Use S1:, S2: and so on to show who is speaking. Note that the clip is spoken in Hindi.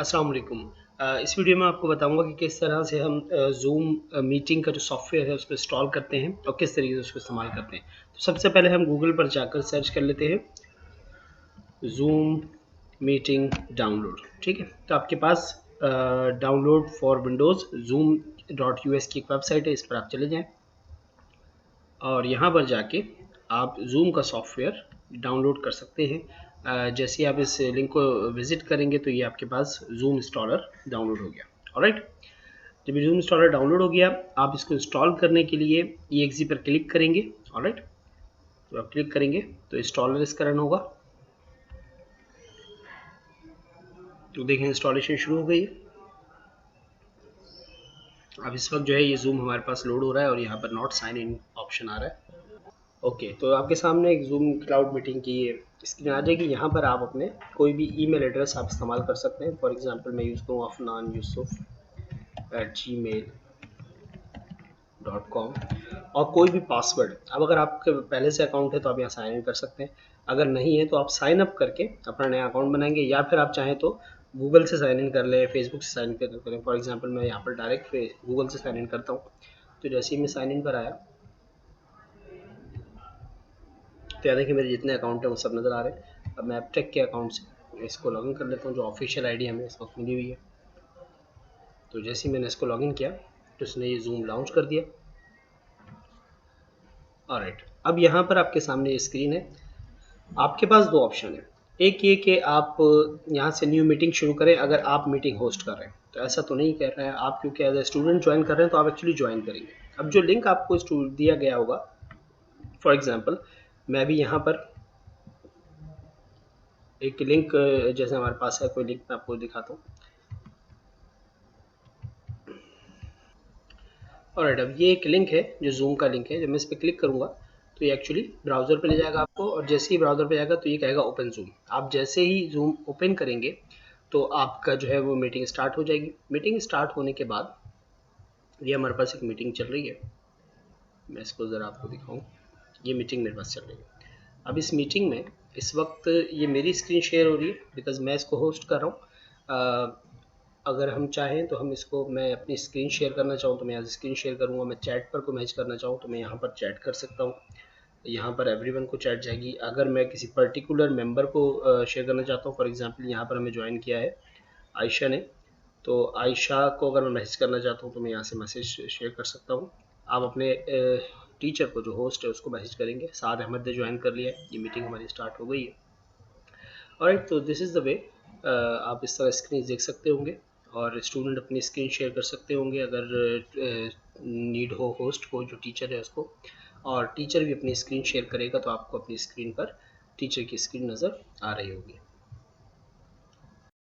S1: अस्सलाम वालेकुम। इस वीडियो में आपको बताऊंगा कि किस तरह से हम ज़ूम मीटिंग का जो सॉफ्टवेयर है उसको इंस्टॉल करते हैं और किस तरीके से उसको इस्तेमाल करते हैं। तो सबसे पहले हम गूगल पर जाकर सर्च कर लेते हैं ज़ूम मीटिंग डाउनलोड। ठीक है, तो आपके पास डाउनलोड फॉर विंडोज़ zoom.us की एक वेबसाइट है, इस पर आप चले जाएँ और यहाँ पर जाके आप ज़ूम का सॉफ्टवेयर डाउनलोड कर सकते हैं। जैसे आप इस लिंक को विज़िट करेंगे तो ये आपके पास ज़ूम इंस्टॉलर डाउनलोड हो गया। ऑलराइट, जब ये ज़ूम इंस्टॉलर डाउनलोड हो गया, आप इसको इंस्टॉल करने के लिए EXE पर क्लिक करेंगे। ऑलराइट, तो आप क्लिक करेंगे तो इंस्टॉलर इसका रन होगा। तो देखें इंस्टॉलेशन शुरू हो गई है। अब इस वक्त जो है ये ज़ूम हमारे पास लोड हो रहा है और यहाँ पर नॉट साइन इन ऑप्शन आ रहा है। ओके, तो आपके सामने एक ज़ूम क्लाउड मीटिंग की स्क्रीन आ जाएगी। यहाँ पर आप अपने कोई भी ईमेल एड्रेस आप इस्तेमाल कर सकते हैं। फॉर एग्जांपल मैं यूज़ करूँ afnan.yusuf@gmail.com और कोई भी पासवर्ड। अब अगर आपके पहले से अकाउंट है तो आप यहाँ साइन इन कर सकते हैं, अगर नहीं है तो आप साइन अप करके अपना नया अकाउंट बनाएंगे, या फिर आप चाहें तो गूगल से साइन इन कर लें, फेसबुक से साइन इन करें। फॉर एग्जाम्पल मैं यहाँ पर डायरेक्ट गूगल से साइन इन करता हूँ। तो जैसे ही मैं साइन इन पर आया तो याद है कि मेरे जितने अकाउंट हैं वो सब नज़र आ रहे हैं। अब मैं एपटेक के अकाउंट से इसको लॉगिन कर लेता हूँ, जो ऑफिशियल आईडी हमें इस वक्त मिली हुई है। तो जैसे ही मैंने इसको लॉगिन किया तो इसने ये ज़ूम लॉन्च कर दिया। ऑलराइट, अब यहाँ पर आपके सामने ये स्क्रीन है। आपके पास दो ऑप्शन है, एक ये कि आप यहाँ से न्यू मीटिंग शुरू करें अगर आप मीटिंग होस्ट कर रहे हैं। तो ऐसा तो नहीं कर रहे हैं आप, क्योंकि एज ए स्टूडेंट ज्वाइन कर रहे हैं तो आप एक्चुअली ज्वाइन करेंगे। अब जो लिंक आपको दिया गया होगा, फॉर एग्जाम्पल मैं भी यहाँ पर एक लिंक जैसे हमारे पास है कोई लिंक मैं आपको दिखाता हूँ। ऑलराइट, अब ये एक लिंक है जो ज़ूम का लिंक है। जब मैं इस पर क्लिक करूँगा तो ये एक्चुअली ब्राउज़र पे ले जाएगा आपको, और जैसे ही ब्राउज़र पे जाएगा तो ये कहेगा ओपन ज़ूम। आप जैसे ही ज़ूम ओपन करेंगे तो आपका जो है वो मीटिंग स्टार्ट हो जाएगी। मीटिंग स्टार्ट होने के बाद ये हमारे पास एक मीटिंग चल रही है, मैं इसको ज़रा आपको दिखाऊँ। ये मीटिंग मेरे पास चल रही है। अब इस मीटिंग में इस वक्त ये मेरी स्क्रीन शेयर हो रही है बिकॉज़ मैं इसको होस्ट कर रहा हूँ। अगर हम चाहें तो हम इसको, मैं अपनी स्क्रीन शेयर करना चाहूँ तो मैं यहाँ से स्क्रीन शेयर करूँगा। मैं चैट पर को मैच करना चाहूँ तो मैं यहाँ पर चैट कर सकता हूँ। यहाँ पर एवरीवन को चैट जाएगी। अगर मैं किसी पर्टिकुलर मेंबर को शेयर करना चाहता हूँ, फॉर एग्जांपल यहाँ पर हमें ज्वाइन किया है आयशा ने, तो आयशा को अगर मैं मैसेज करना चाहता हूँ तो मैं यहाँ से मैसेज शेयर कर सकता हूँ। आप अपने टीचर को जो होस्ट है उसको मैसेज करेंगे, साद अहमद ने ज्वाइन कर लिया है, ये मीटिंग हमारी स्टार्ट हो गई है। ऑलराइट, तो दिस इज़ द वे। आप इस तरह स्क्रीन देख सकते होंगे और स्टूडेंट अपनी स्क्रीन शेयर कर सकते होंगे अगर नीड हो होस्ट को, जो टीचर है उसको, और टीचर भी अपनी स्क्रीन शेयर करेगा तो आपको अपनी स्क्रीन पर टीचर की स्क्रीन नज़र आ रही होगी।